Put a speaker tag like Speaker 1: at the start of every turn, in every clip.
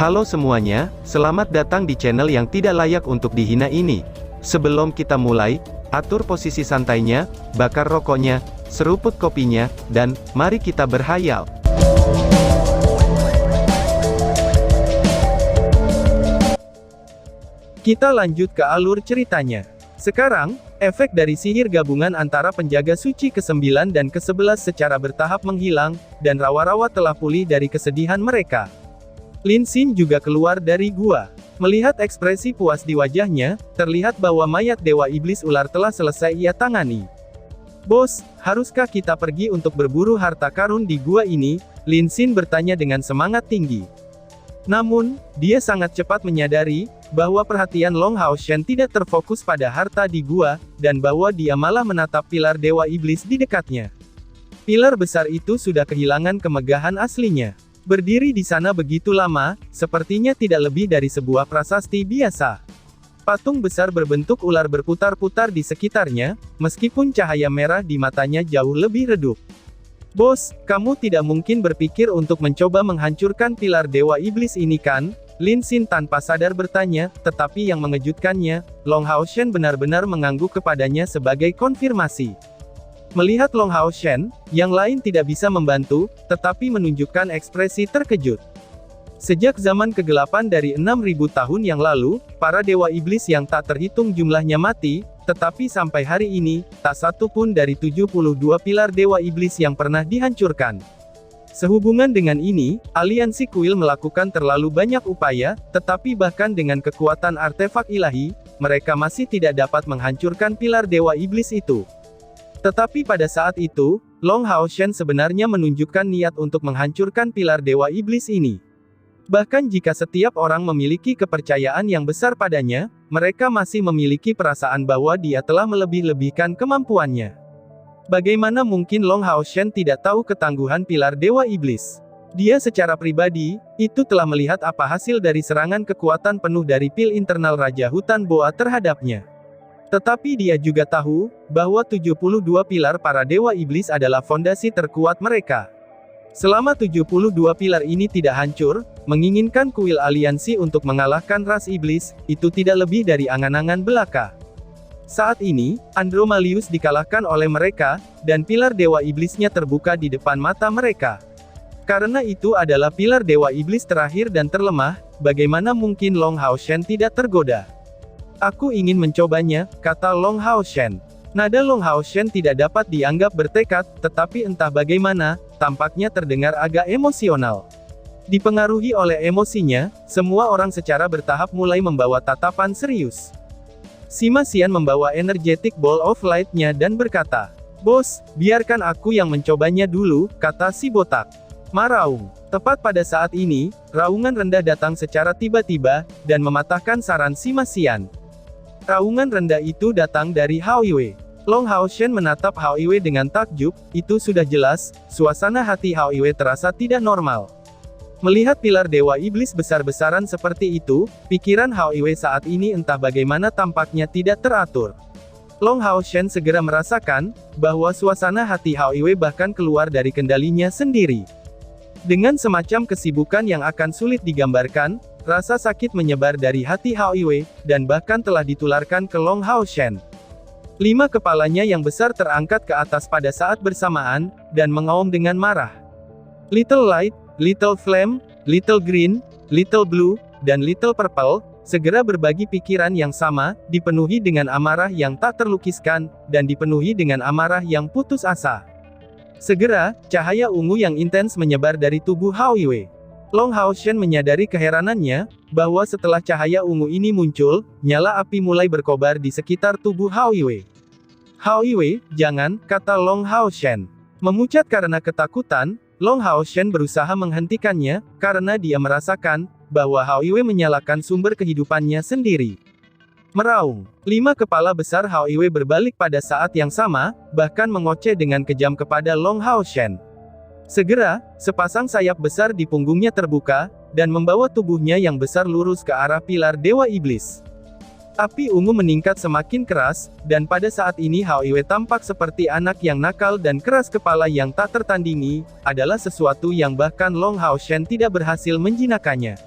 Speaker 1: Halo semuanya, selamat datang di channel yang tidak layak untuk dihina ini. Sebelum kita mulai, atur posisi santainya, bakar rokoknya, seruput kopinya, dan mari kita berhayal. Kita lanjut ke alur ceritanya. Sekarang, efek dari sihir gabungan antara penjaga suci ke-9 dan ke-11 secara bertahap menghilang, dan rawa-rawa telah pulih dari kesedihan mereka. Lin Xin juga keluar dari gua. Melihat ekspresi puas di wajahnya, terlihat bahwa mayat Dewa Iblis Ular telah selesai ia tangani. "Bos, haruskah kita pergi untuk berburu harta karun di gua ini?" Lin Xin bertanya dengan semangat tinggi. Namun, dia sangat cepat menyadari bahwa perhatian Long Hao Shen tidak terfokus pada harta di gua, dan bahwa dia malah menatap pilar Dewa Iblis di dekatnya. Pilar besar itu sudah kehilangan kemegahan aslinya. Berdiri di sana begitu lama, sepertinya tidak lebih dari sebuah prasasti biasa. Patung besar berbentuk ular berputar-putar di sekitarnya, meskipun cahaya merah di matanya jauh lebih redup. "Bos, kamu tidak mungkin berpikir untuk mencoba menghancurkan pilar Dewa Iblis ini kan?" Lin Xin tanpa sadar bertanya, tetapi yang mengejutkannya, Long Hao Shen benar-benar mengangguk kepadanya sebagai konfirmasi. Melihat Long Hao Shen, yang lain tidak bisa membantu, tetapi menunjukkan ekspresi terkejut. Sejak zaman kegelapan dari 6.000 tahun yang lalu, para Dewa Iblis yang tak terhitung jumlahnya mati, tetapi sampai hari ini, tak satu pun dari 72 pilar Dewa Iblis yang pernah dihancurkan. Sehubungan dengan ini, aliansi kuil melakukan terlalu banyak upaya, tetapi bahkan dengan kekuatan artefak ilahi, mereka masih tidak dapat menghancurkan pilar Dewa Iblis itu. Tetapi pada saat itu, Long Hao Shen sebenarnya menunjukkan niat untuk menghancurkan pilar Dewa Iblis ini. Bahkan jika setiap orang memiliki kepercayaan yang besar padanya, mereka masih memiliki perasaan bahwa dia telah melebih-lebihkan kemampuannya. Bagaimana mungkin Long Hao Shen tidak tahu ketangguhan pilar Dewa Iblis? Dia secara pribadi, itu telah melihat apa hasil dari serangan kekuatan penuh dari pil internal Raja Hutan Boa terhadapnya. Tetapi dia juga tahu, bahwa 72 pilar para Dewa Iblis adalah fondasi terkuat mereka. Selama 72 pilar ini tidak hancur, menginginkan kuil aliansi untuk mengalahkan ras iblis, itu tidak lebih dari angan-angan belaka. Saat ini, Andromalius dikalahkan oleh mereka, dan pilar Dewa Iblisnya terbuka di depan mata mereka. Karena itu adalah pilar Dewa Iblis terakhir dan terlemah, bagaimana mungkin Long Hao Shen tidak tergoda? "Aku ingin mencobanya," kata Long Hao Shen. Nada Long Hao Shen tidak dapat dianggap bertekad, tetapi entah bagaimana, tampaknya terdengar agak emosional. Dipengaruhi oleh emosinya, semua orang secara bertahap mulai membawa tatapan serius. Sima Xian membawa energetic ball of light-nya dan berkata, "Bos, biarkan aku yang mencobanya dulu," kata si botak. Maraung. Tepat pada saat ini, raungan rendah datang secara tiba-tiba, dan mematahkan saran Sima Xian. Raungan rendah itu datang dari Hao Yue. Long Hao Shen menatap Hao Yue dengan takjub, itu sudah jelas, suasana hati Hao Yue terasa tidak normal. Melihat pilar Dewa Iblis besar-besaran seperti itu, pikiran Hao Yue saat ini entah bagaimana tampaknya tidak teratur. Long Hao Shen segera merasakan, bahwa suasana hati Hao Yue bahkan keluar dari kendalinya sendiri. Dengan semacam kesibukan yang akan sulit digambarkan, rasa sakit menyebar dari hati Hao Yue, dan bahkan telah ditularkan ke Long Hao Shen. 5 kepalanya yang besar terangkat ke atas pada saat bersamaan, dan mengaum dengan marah. Little Light, Little Flame, Little Green, Little Blue, dan Little Purple, segera berbagi pikiran yang sama, dipenuhi dengan amarah yang tak terlukiskan, dan dipenuhi dengan amarah yang putus asa. Segera, cahaya ungu yang intens menyebar dari tubuh Hao Yue. Long Hao Shen menyadari keheranannya, bahwa setelah cahaya ungu ini muncul, nyala api mulai berkobar di sekitar tubuh Hao Yue. "Hao Yue, jangan," kata Long Hao Shen. Memucat karena ketakutan, Long Hao Shen berusaha menghentikannya, karena dia merasakan, bahwa Hao Yue menyalakan sumber kehidupannya sendiri. Meraung. 5 kepala besar Hao Yue berbalik pada saat yang sama, bahkan mengoceh dengan kejam kepada Long Hao Shen. Segera, sepasang sayap besar di punggungnya terbuka, dan membawa tubuhnya yang besar lurus ke arah pilar Dewa Iblis. Api ungu meningkat semakin keras, dan pada saat ini Hao Yue tampak seperti anak yang nakal dan keras kepala yang tak tertandingi, adalah sesuatu yang bahkan Long Hao Shen tidak berhasil menjinakkannya.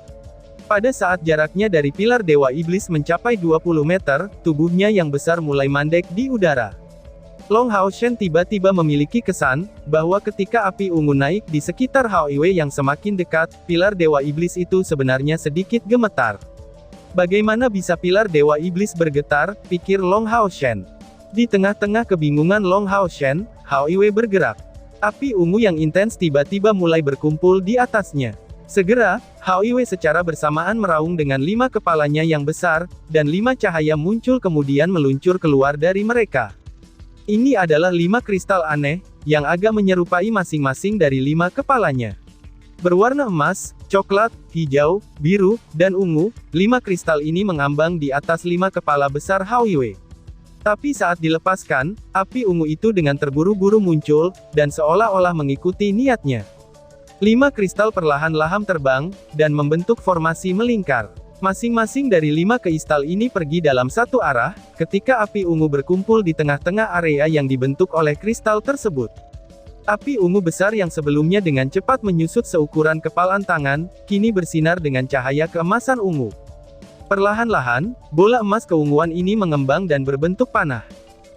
Speaker 1: Pada saat jaraknya dari pilar Dewa Iblis mencapai 20 meter, tubuhnya yang besar mulai mandek di udara. Long Hao Shen tiba-tiba memiliki kesan, bahwa ketika api ungu naik di sekitar Hao Iwei yang semakin dekat, pilar Dewa Iblis itu sebenarnya sedikit gemetar. Bagaimana bisa pilar Dewa Iblis bergetar, pikir Long Hao Shen. Di tengah-tengah kebingungan Long Hao Shen, Hao Iwei bergerak. Api ungu yang intens tiba-tiba mulai berkumpul di atasnya. Segera, Hao Iwei secara bersamaan meraung dengan 5 kepalanya yang besar, dan 5 cahaya muncul kemudian meluncur keluar dari mereka. Ini adalah 5 kristal aneh, yang agak menyerupai masing-masing dari 5 kepalanya. Berwarna emas, coklat, hijau, biru, dan ungu, 5 kristal ini mengambang di atas 5 kepala besar Hao Iwei. Tapi saat dilepaskan, api ungu itu dengan terburu-buru muncul, dan seolah-olah mengikuti niatnya. 5 kristal perlahan-lahan terbang, dan membentuk formasi melingkar. Masing-masing dari 5 kristal ini pergi dalam satu arah, ketika api ungu berkumpul di tengah-tengah area yang dibentuk oleh kristal tersebut. Api ungu besar yang sebelumnya dengan cepat menyusut seukuran kepalan tangan, kini bersinar dengan cahaya keemasan ungu. Perlahan-lahan, bola emas keunguan ini mengembang dan berbentuk panah.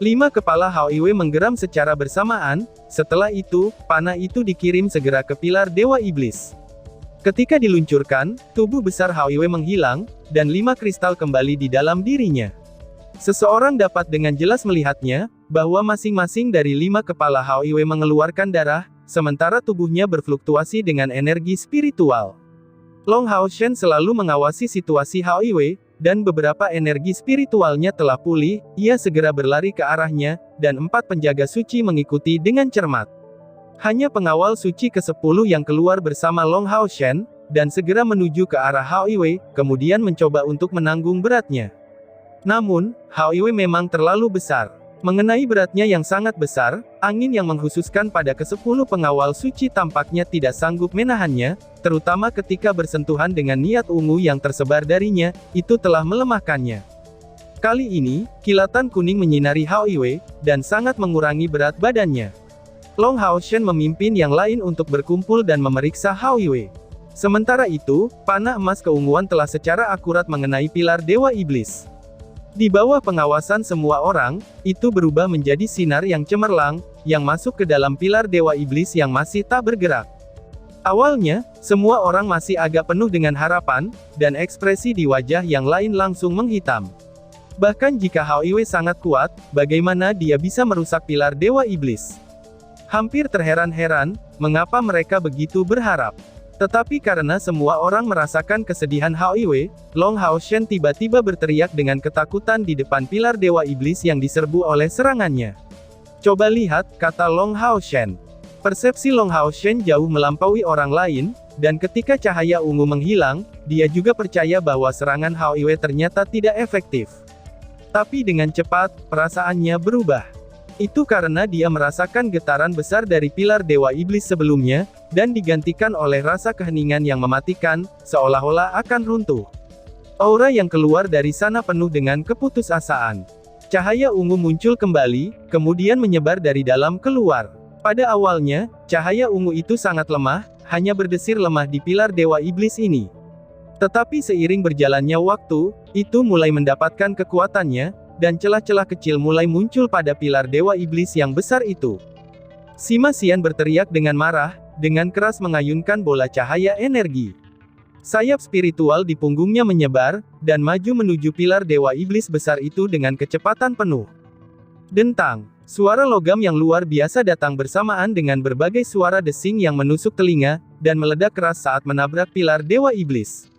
Speaker 1: 5 kepala Hao Iwei menggeram secara bersamaan, setelah itu, panah itu dikirim segera ke pilar Dewa Iblis. Ketika diluncurkan, tubuh besar Hao Iwei menghilang, dan 5 kristal kembali di dalam dirinya. Seseorang dapat dengan jelas melihatnya, bahwa masing-masing dari 5 kepala Hao Iwei mengeluarkan darah, sementara tubuhnya berfluktuasi dengan energi spiritual. Long Hao Shen selalu mengawasi situasi Hao Iwei, dan beberapa energi spiritualnya telah pulih, ia segera berlari ke arahnya, dan 4 penjaga suci mengikuti dengan cermat. Hanya pengawal suci ke-10 yang keluar bersama Long Hao Shen, dan segera menuju ke arah Hao Iwei, kemudian mencoba untuk menanggung beratnya. Namun, Hao Iwei memang terlalu besar. Mengenai beratnya yang sangat besar, angin yang mengkhususkan pada ke-10 pengawal suci tampaknya tidak sanggup menahannya, terutama ketika bersentuhan dengan niat ungu yang tersebar darinya, itu telah melemahkannya. Kali ini, kilatan kuning menyinari Hao Iwei, dan sangat mengurangi berat badannya. Long Hao Shen memimpin yang lain untuk berkumpul dan memeriksa Hao Iwei. Sementara itu, panah emas keunguan telah secara akurat mengenai pilar Dewa Iblis. Di bawah pengawasan semua orang, itu berubah menjadi sinar yang cemerlang, yang masuk ke dalam pilar Dewa Iblis yang masih tak bergerak. Awalnya, semua orang masih agak penuh dengan harapan, dan ekspresi di wajah yang lain langsung menghitam. Bahkan jika Hao Iwei sangat kuat, bagaimana dia bisa merusak pilar Dewa Iblis? Hampir terheran-heran, mengapa mereka begitu berharap. Tetapi karena semua orang merasakan kesedihan Hao Iwei, Long Hao Shen tiba-tiba berteriak dengan ketakutan di depan pilar Dewa Iblis yang diserbu oleh serangannya. Coba lihat, kata Long Hao Shen. Persepsi Long Hao Shen jauh melampaui orang lain, dan ketika cahaya ungu menghilang, dia juga percaya bahwa serangan Hao Iwei ternyata tidak efektif. Tapi dengan cepat, perasaannya berubah. Itu karena dia merasakan getaran besar dari pilar Dewa Iblis sebelumnya, dan digantikan oleh rasa keheningan yang mematikan, seolah-olah akan runtuh. Aura yang keluar dari sana penuh dengan keputusasaan. Cahaya ungu muncul kembali, kemudian menyebar dari dalam keluar. Pada awalnya, cahaya ungu itu sangat lemah, hanya berdesir lemah di pilar Dewa Iblis ini. Tetapi seiring berjalannya waktu, itu mulai mendapatkan kekuatannya, dan celah-celah kecil mulai muncul pada pilar Dewa Iblis yang besar itu. Sima Xian berteriak dengan marah, dengan keras mengayunkan bola cahaya energi. Sayap spiritual di punggungnya menyebar, dan maju menuju pilar Dewa Iblis besar itu dengan kecepatan penuh. Dentang, suara logam yang luar biasa datang bersamaan dengan berbagai suara desing yang menusuk telinga, dan meledak keras saat menabrak pilar Dewa Iblis.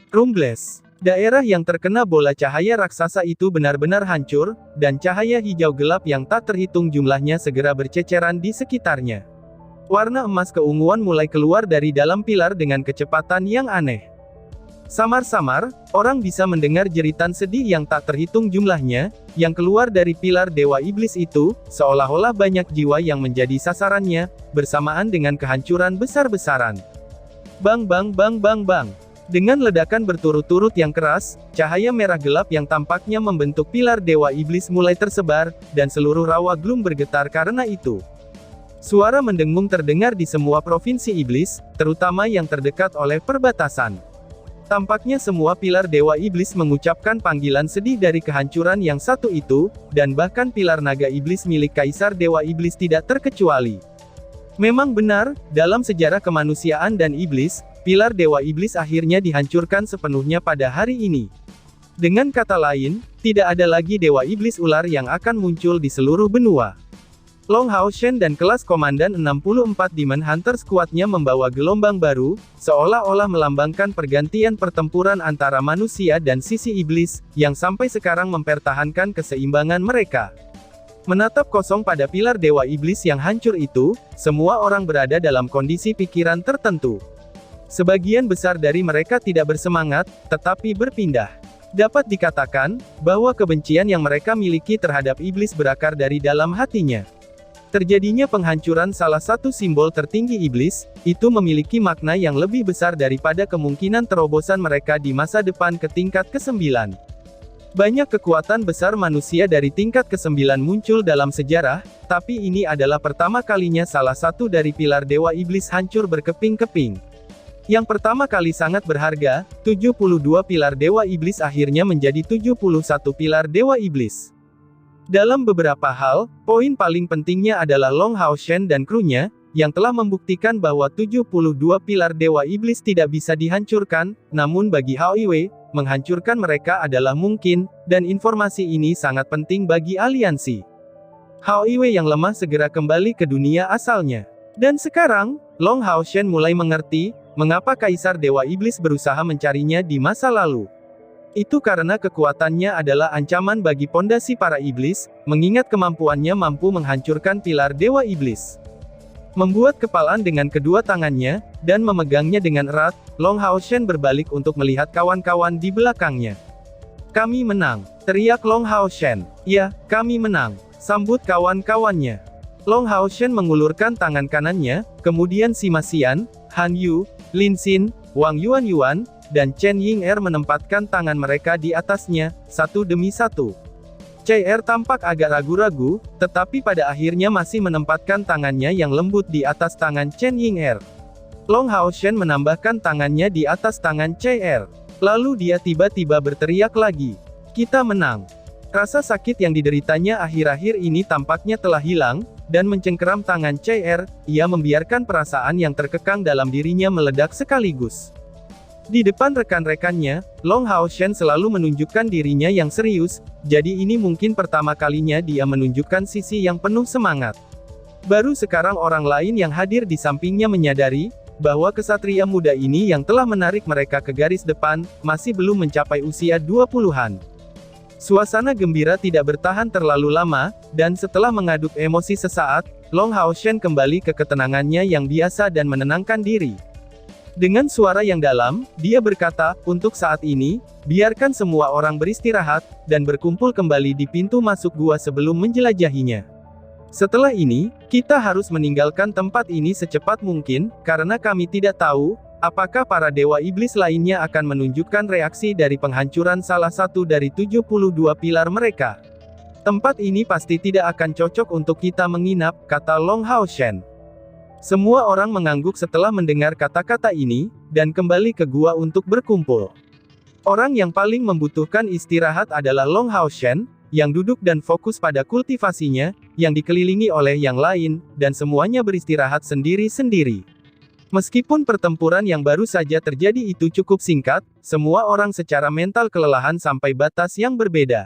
Speaker 1: Rumbles. Daerah yang terkena bola cahaya raksasa itu benar-benar hancur, dan cahaya hijau gelap yang tak terhitung jumlahnya segera berceceran di sekitarnya. Warna emas keunguan mulai keluar dari dalam pilar dengan kecepatan yang aneh. Samar-samar, orang bisa mendengar jeritan sedih yang tak terhitung jumlahnya, yang keluar dari pilar Dewa Iblis itu, seolah-olah banyak jiwa yang menjadi sasarannya, bersamaan dengan kehancuran besar-besaran. Bang bang bang bang bang. Dengan ledakan berturut-turut yang keras, cahaya merah gelap yang tampaknya membentuk pilar Dewa Iblis mulai tersebar, dan seluruh rawa Gloom bergetar karena itu. Suara mendengung terdengar di semua provinsi iblis, terutama yang terdekat oleh perbatasan. Tampaknya semua pilar Dewa Iblis mengucapkan panggilan sedih dari kehancuran yang satu itu, dan bahkan pilar naga iblis milik Kaisar Dewa Iblis tidak terkecuali. Memang benar, dalam sejarah kemanusiaan dan iblis, pilar Dewa Iblis akhirnya dihancurkan sepenuhnya pada hari ini. Dengan kata lain, tidak ada lagi Dewa Iblis Ular yang akan muncul di seluruh benua. Long Hao Shen dan kelas Komandan 64 Demon Hunter Squad-nya membawa gelombang baru, seolah-olah melambangkan pergantian pertempuran antara manusia dan sisi iblis, yang sampai sekarang mempertahankan keseimbangan mereka. Menatap kosong pada pilar Dewa Iblis yang hancur itu, semua orang berada dalam kondisi pikiran tertentu. Sebagian besar dari mereka tidak bersemangat, tetapi berpindah. Dapat dikatakan, bahwa kebencian yang mereka miliki terhadap iblis berakar dari dalam hatinya. Terjadinya penghancuran salah satu simbol tertinggi iblis, itu memiliki makna yang lebih besar daripada kemungkinan terobosan mereka di masa depan ke tingkat ke-9. Banyak kekuatan besar manusia dari tingkat ke-9 muncul dalam sejarah, tapi ini adalah pertama kalinya salah satu dari pilar Dewa Iblis hancur berkeping-keping. Yang pertama kali sangat berharga, 72 pilar Dewa Iblis akhirnya menjadi 71 pilar Dewa Iblis. Dalam beberapa hal, poin paling pentingnya adalah Long Hao Shen dan krunya, yang telah membuktikan bahwa 72 pilar Dewa Iblis tidak bisa dihancurkan, namun bagi Hao Iwei, menghancurkan mereka adalah mungkin, dan informasi ini sangat penting bagi aliansi. Hao Iwei yang lemah segera kembali ke dunia asalnya. Dan sekarang, Long Hao Shen mulai mengerti, mengapa Kaisar Dewa Iblis berusaha mencarinya di masa lalu. Itu karena kekuatannya adalah ancaman bagi pondasi para iblis, mengingat kemampuannya mampu menghancurkan pilar Dewa Iblis. Membuat kepalan dengan kedua tangannya, dan memegangnya dengan erat, Long Hao Shen berbalik untuk melihat kawan-kawan di belakangnya. "Kami menang!" teriak Long Hao Shen. "Ya, kami menang!" sambut kawan-kawannya. Long Hao Shen mengulurkan tangan kanannya, kemudian Sima Xian, Han Yu, Lin Xin, Wang Yuan, dan Chen Ying-er menempatkan tangan mereka di atasnya, satu demi satu. CR tampak agak ragu-ragu, tetapi pada akhirnya masih menempatkan tangannya yang lembut di atas tangan Chen Ying-er. Long Hao Shen menambahkan tangannya di atas tangan CR. Lalu dia tiba-tiba berteriak lagi. "Kita menang!" Rasa sakit yang dideritanya akhir-akhir ini tampaknya telah hilang, dan mencengkeram tangan CR, ia membiarkan perasaan yang terkekang dalam dirinya meledak sekaligus. Di depan rekan-rekannya, Long Hao Shen selalu menunjukkan dirinya yang serius, jadi ini mungkin pertama kalinya dia menunjukkan sisi yang penuh semangat. Baru sekarang orang lain yang hadir di sampingnya menyadari, bahwa kesatria muda ini yang telah menarik mereka ke garis depan, masih belum mencapai usia 20-an. Suasana gembira tidak bertahan terlalu lama, dan setelah mengaduk emosi sesaat, Long Hao Shen kembali ke ketenangannya yang biasa dan menenangkan diri. Dengan suara yang dalam, dia berkata, "Untuk saat ini, biarkan semua orang beristirahat, dan berkumpul kembali di pintu masuk gua sebelum menjelajahinya. Setelah ini, kita harus meninggalkan tempat ini secepat mungkin, karena kami tidak tahu, apakah para Dewa Iblis lainnya akan menunjukkan reaksi dari penghancuran salah satu dari 72 pilar mereka. Tempat ini pasti tidak akan cocok untuk kita menginap," kata Long Hao Shen. Semua orang mengangguk setelah mendengar kata-kata ini, dan kembali ke gua untuk berkumpul. Orang yang paling membutuhkan istirahat adalah Long Hao Shen, yang duduk dan fokus pada kultivasinya, yang dikelilingi oleh yang lain, dan semuanya beristirahat sendiri-sendiri. Meskipun pertempuran yang baru saja terjadi itu cukup singkat, semua orang secara mental kelelahan sampai batas yang berbeda.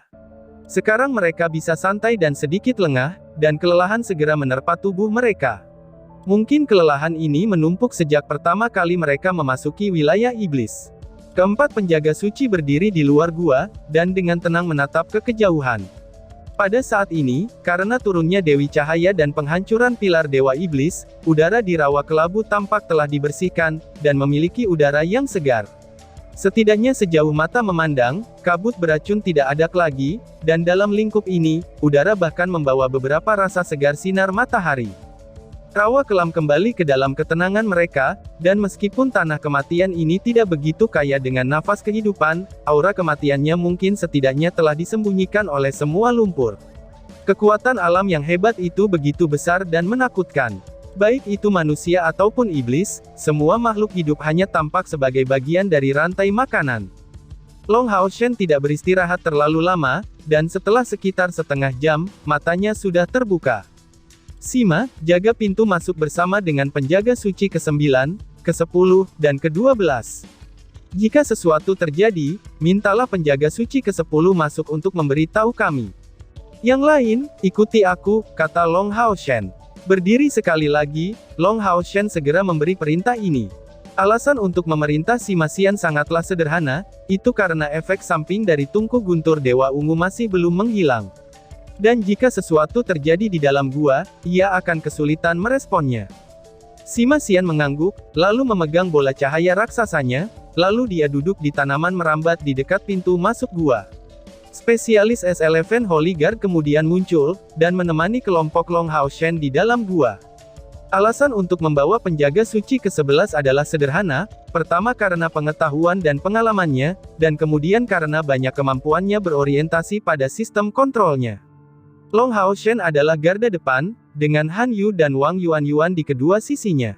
Speaker 1: Sekarang mereka bisa santai dan sedikit lengah, dan kelelahan segera menerpa tubuh mereka. Mungkin kelelahan ini menumpuk sejak pertama kali mereka memasuki wilayah iblis. Keempat penjaga suci berdiri di luar gua, dan dengan tenang menatap ke kejauhan. Pada saat ini, karena turunnya Dewi Cahaya dan penghancuran pilar Dewa Iblis, udara di rawa kelabu tampak telah dibersihkan, dan memiliki udara yang segar. Setidaknya sejauh mata memandang, kabut beracun tidak ada lagi, dan dalam lingkup ini, udara bahkan membawa beberapa rasa segar sinar matahari. Rawa kelam kembali ke dalam ketenangan mereka, dan meskipun tanah kematian ini tidak begitu kaya dengan nafas kehidupan, aura kematiannya mungkin setidaknya telah disembunyikan oleh semua lumpur. Kekuatan alam yang hebat itu begitu besar dan menakutkan. Baik itu manusia ataupun iblis, semua makhluk hidup hanya tampak sebagai bagian dari rantai makanan. Long Hao Shen tidak beristirahat terlalu lama, dan setelah sekitar setengah jam, matanya sudah terbuka. Sima, jaga pintu masuk bersama dengan penjaga suci ke-9, ke-10, dan ke-12. Jika sesuatu terjadi, mintalah penjaga suci ke-10 masuk untuk memberitahu kami. Yang lain, ikuti aku, kata Long Hao Shen. Berdiri sekali lagi, Long Hao Shen segera memberi perintah ini. Alasan untuk memerintah Sima Xian sangatlah sederhana, itu karena efek samping dari tungku guntur Dewa Ungu masih belum menghilang. Dan jika sesuatu terjadi di dalam gua, ia akan kesulitan meresponnya. Sima Xian mengangguk, lalu memegang bola cahaya raksasanya, lalu dia duduk di tanaman merambat di dekat pintu masuk gua. Spesialis S11 Holy Guard kemudian muncul, dan menemani kelompok Long Hao Shen di dalam gua. Alasan untuk membawa penjaga suci ke-11 adalah sederhana, pertama karena pengetahuan dan pengalamannya, dan kemudian karena banyak kemampuannya berorientasi pada sistem kontrolnya. Long Hao Shen adalah garda depan, dengan Han Yu dan Wang Yuan di kedua sisinya.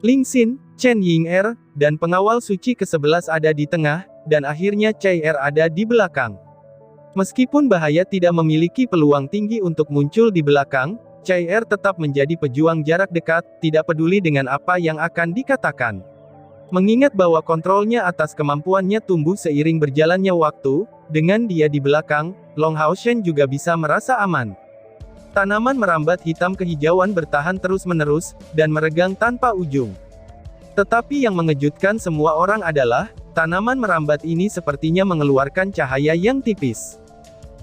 Speaker 1: Ling Xin, Chen Ying'er, dan pengawal suci ke-11 ada di tengah, dan akhirnya Cai Er ada di belakang. Meskipun bahaya tidak memiliki peluang tinggi untuk muncul di belakang, Cai Er tetap menjadi pejuang jarak dekat, tidak peduli dengan apa yang akan dikatakan. Mengingat bahwa kontrolnya atas kemampuannya tumbuh seiring berjalannya waktu, dengan dia di belakang, Long Hao Shen juga bisa merasa aman. Tanaman merambat hitam kehijauan bertahan terus-menerus, dan meregang tanpa ujung. Tetapi yang mengejutkan semua orang adalah, tanaman merambat ini sepertinya mengeluarkan cahaya yang tipis.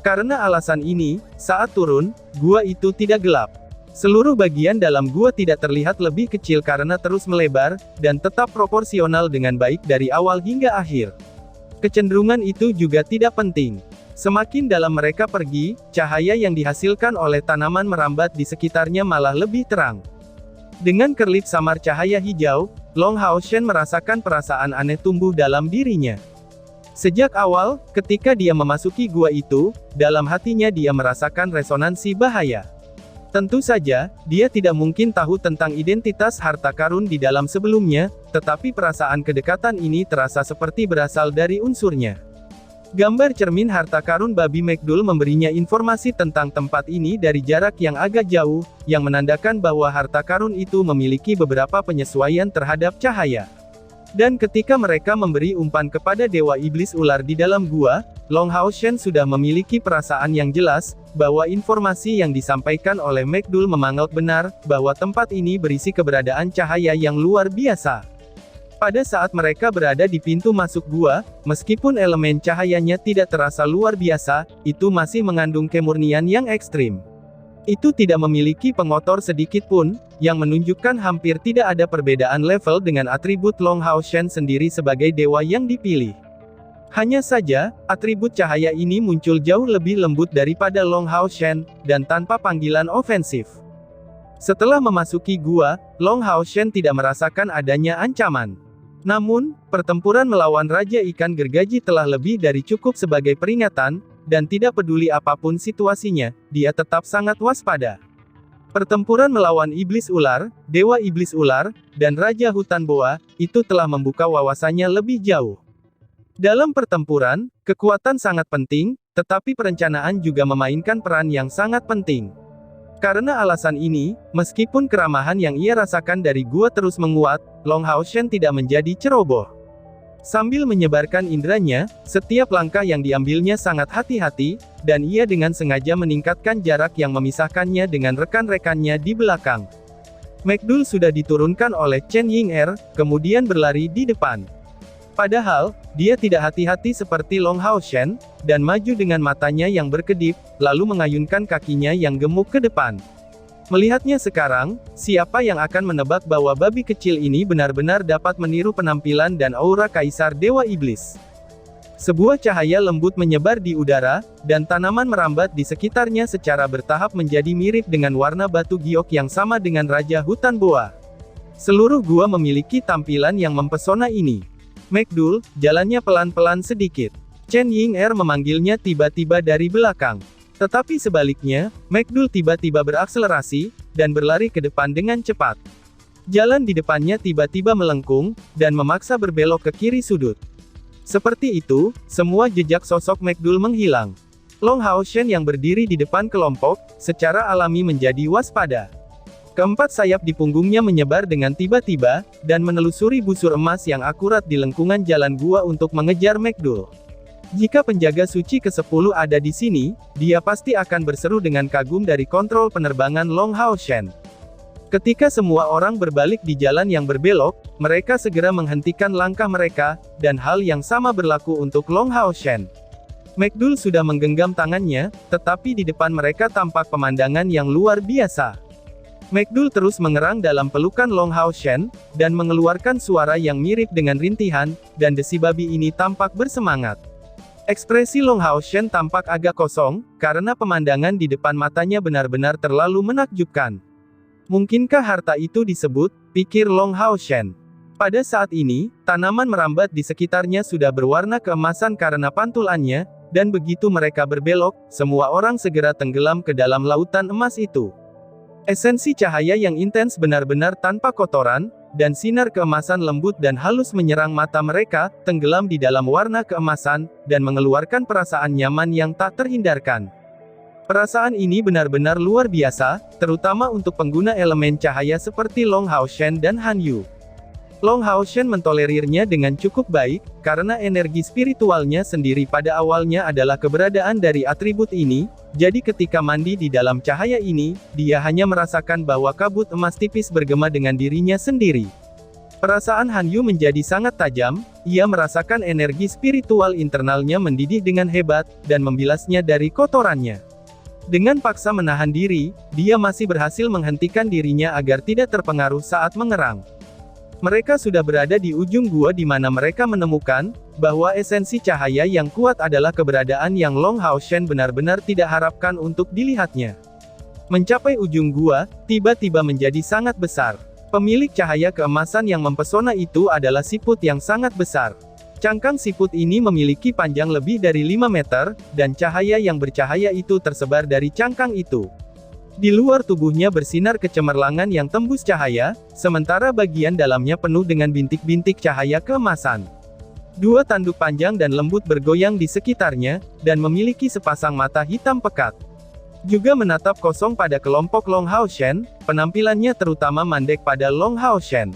Speaker 1: Karena alasan ini, saat turun, gua itu tidak gelap. Seluruh bagian dalam gua tidak terlihat lebih kecil karena terus melebar, dan tetap proporsional dengan baik dari awal hingga akhir. Kecenderungan itu juga tidak penting. Semakin dalam mereka pergi, cahaya yang dihasilkan oleh tanaman merambat di sekitarnya malah lebih terang. Dengan kerlip samar cahaya hijau, Long Hao Shen merasakan perasaan aneh tumbuh dalam dirinya. Sejak awal, ketika dia memasuki gua itu, dalam hatinya dia merasakan resonansi bahaya. Tentu saja, dia tidak mungkin tahu tentang identitas harta karun di dalam sebelumnya, tetapi perasaan kedekatan ini terasa seperti berasal dari unsurnya. Gambar cermin harta karun babi McDull memberinya informasi tentang tempat ini dari jarak yang agak jauh, yang menandakan bahwa harta karun itu memiliki beberapa penyesuaian terhadap cahaya. Dan ketika mereka memberi umpan kepada Dewa Iblis Ular di dalam gua, Long Hao Shen sudah memiliki perasaan yang jelas, bahwa informasi yang disampaikan oleh McDull memanggil benar, bahwa tempat ini berisi keberadaan cahaya yang luar biasa. Pada saat mereka berada di pintu masuk gua, meskipun elemen cahayanya tidak terasa luar biasa, itu masih mengandung kemurnian yang ekstrim. Itu tidak memiliki pengotor sedikit pun, yang menunjukkan hampir tidak ada perbedaan level dengan atribut Long Hao Shen sendiri sebagai dewa yang dipilih. Hanya saja, atribut cahaya ini muncul jauh lebih lembut daripada Long Hao Shen, dan tanpa panggilan ofensif. Setelah memasuki gua, Long Hao Shen tidak merasakan adanya ancaman. Namun, pertempuran melawan Raja Ikan Gergaji telah lebih dari cukup sebagai peringatan, dan tidak peduli apapun situasinya, dia tetap sangat waspada. Pertempuran melawan Iblis Ular, Dewa Iblis Ular, dan Raja Hutan Boa, itu telah membuka wawasannya lebih jauh. Dalam pertempuran, kekuatan sangat penting, tetapi perencanaan juga memainkan peran yang sangat penting. Karena alasan ini, meskipun keramahan yang ia rasakan dari gua terus menguat, Long Hao Shen tidak menjadi ceroboh. Sambil menyebarkan indranya, setiap langkah yang diambilnya sangat hati-hati, dan ia dengan sengaja meningkatkan jarak yang memisahkannya dengan rekan-rekannya di belakang. McDull sudah diturunkan oleh Chen Ying'er, kemudian berlari di depan. Padahal, dia tidak hati-hati seperti Long Hao Shen, dan maju dengan matanya yang berkedip, lalu mengayunkan kakinya yang gemuk ke depan. Melihatnya sekarang, siapa yang akan menebak bahwa babi kecil ini benar-benar dapat meniru penampilan dan aura Kaisar Dewa Iblis. Sebuah cahaya lembut menyebar di udara, dan tanaman merambat di sekitarnya secara bertahap menjadi mirip dengan warna batu giok yang sama dengan Raja Hutan Boa. Seluruh gua memiliki tampilan yang mempesona ini. McDull, jalannya pelan-pelan sedikit. Chen Ying'er memanggilnya tiba-tiba dari belakang. Tetapi sebaliknya, McDull tiba-tiba berakselerasi, dan berlari ke depan dengan cepat. Jalan di depannya tiba-tiba melengkung, dan memaksa berbelok ke kiri sudut. Seperti itu, semua jejak sosok McDool menghilang. Long Hao Shen yang berdiri di depan kelompok, secara alami menjadi waspada. Keempat sayap di punggungnya menyebar dengan tiba-tiba, dan menelusuri busur emas yang akurat di lengkungan jalan gua untuk mengejar McDool. Jika penjaga suci ke-10 ada di sini, dia pasti akan berseru dengan kagum dari kontrol penerbangan Long Hao Shen. Ketika semua orang berbalik di jalan yang berbelok, mereka segera menghentikan langkah mereka, dan hal yang sama berlaku untuk Long Hao Shen. McDool sudah menggenggam tangannya, tetapi di depan mereka tampak pemandangan yang luar biasa. McDool terus mengerang dalam pelukan Long Hao Shen, dan mengeluarkan suara yang mirip dengan rintihan, dan desi babi ini tampak bersemangat. Ekspresi Long Hao Shen tampak agak kosong, karena pemandangan di depan matanya benar-benar terlalu menakjubkan. Mungkinkah harta itu disebut, pikir Long Hao Shen. Pada saat ini, tanaman merambat di sekitarnya sudah berwarna keemasan karena pantulannya, dan begitu mereka berbelok, semua orang segera tenggelam ke dalam lautan emas itu. Esensi cahaya yang intens benar-benar tanpa kotoran, dan sinar keemasan lembut dan halus menyerang mata mereka, tenggelam di dalam warna keemasan, dan mengeluarkan perasaan nyaman yang tak terhindarkan. Perasaan ini benar-benar luar biasa, terutama untuk pengguna elemen cahaya seperti Long Hao Shen dan Han Yu. Long Hao Shen mentolerirnya dengan cukup baik, karena energi spiritualnya sendiri pada awalnya adalah keberadaan dari atribut ini, jadi ketika mandi di dalam cahaya ini, dia hanya merasakan bahwa kabut emas tipis bergema dengan dirinya sendiri. Perasaan Han Yu menjadi sangat tajam, ia merasakan energi spiritual internalnya mendidih dengan hebat, dan membilasnya dari kotorannya. Dengan paksa menahan diri, dia masih berhasil menghentikan dirinya agar tidak terpengaruh saat mengerang. Mereka sudah berada di ujung gua di mana mereka menemukan, bahwa esensi cahaya yang kuat adalah keberadaan yang Long Hao Shen benar-benar tidak harapkan untuk dilihatnya. Mencapai ujung gua, tiba-tiba menjadi sangat besar. Pemilik cahaya keemasan yang mempesona itu adalah siput yang sangat besar. Cangkang siput ini memiliki panjang lebih dari 5 meter, dan cahaya yang bercahaya itu tersebar dari cangkang itu. Di luar tubuhnya bersinar kecemerlangan yang tembus cahaya, sementara bagian dalamnya penuh dengan bintik-bintik cahaya keemasan. Dua tanduk panjang dan lembut bergoyang di sekitarnya, dan memiliki sepasang mata hitam pekat. Juga menatap kosong pada kelompok Long Hao Shen, penampilannya terutama mandek pada Long Hao Shen.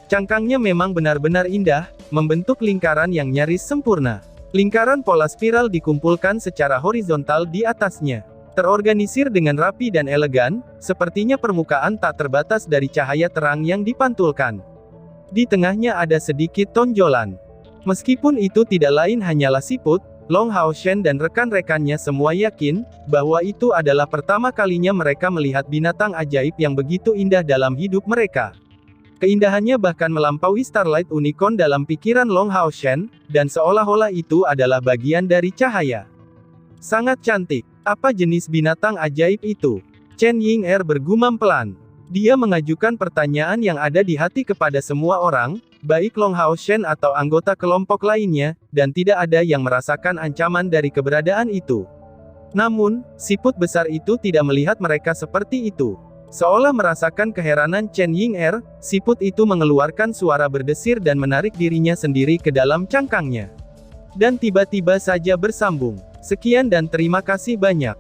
Speaker 1: Cangkangnya memang benar-benar indah, membentuk lingkaran yang nyaris sempurna. Lingkaran pola spiral dikumpulkan secara horizontal di atasnya. Terorganisir dengan rapi dan elegan, sepertinya permukaan tak terbatas dari cahaya terang yang dipantulkan. Di tengahnya ada sedikit tonjolan. Meskipun itu tidak lain hanyalah siput, Long Hao Shen dan rekan-rekannya semua yakin, bahwa itu adalah pertama kalinya mereka melihat binatang ajaib yang begitu indah dalam hidup mereka. Keindahannya bahkan melampaui Starlight Unicorn dalam pikiran Long Hao Shen, dan seolah-olah itu adalah bagian dari cahaya. Sangat cantik. Apa jenis binatang ajaib itu? Chen Ying-er bergumam pelan. Dia mengajukan pertanyaan yang ada di hati kepada semua orang, baik Long Hao Shen atau anggota kelompok lainnya, dan tidak ada yang merasakan ancaman dari keberadaan itu. Namun, siput besar itu tidak melihat mereka seperti itu. Seolah merasakan keheranan Chen Ying-er, siput itu mengeluarkan suara berdesir dan menarik dirinya sendiri ke dalam cangkangnya. Dan tiba-tiba saja bersambung. Sekian dan terima kasih banyak.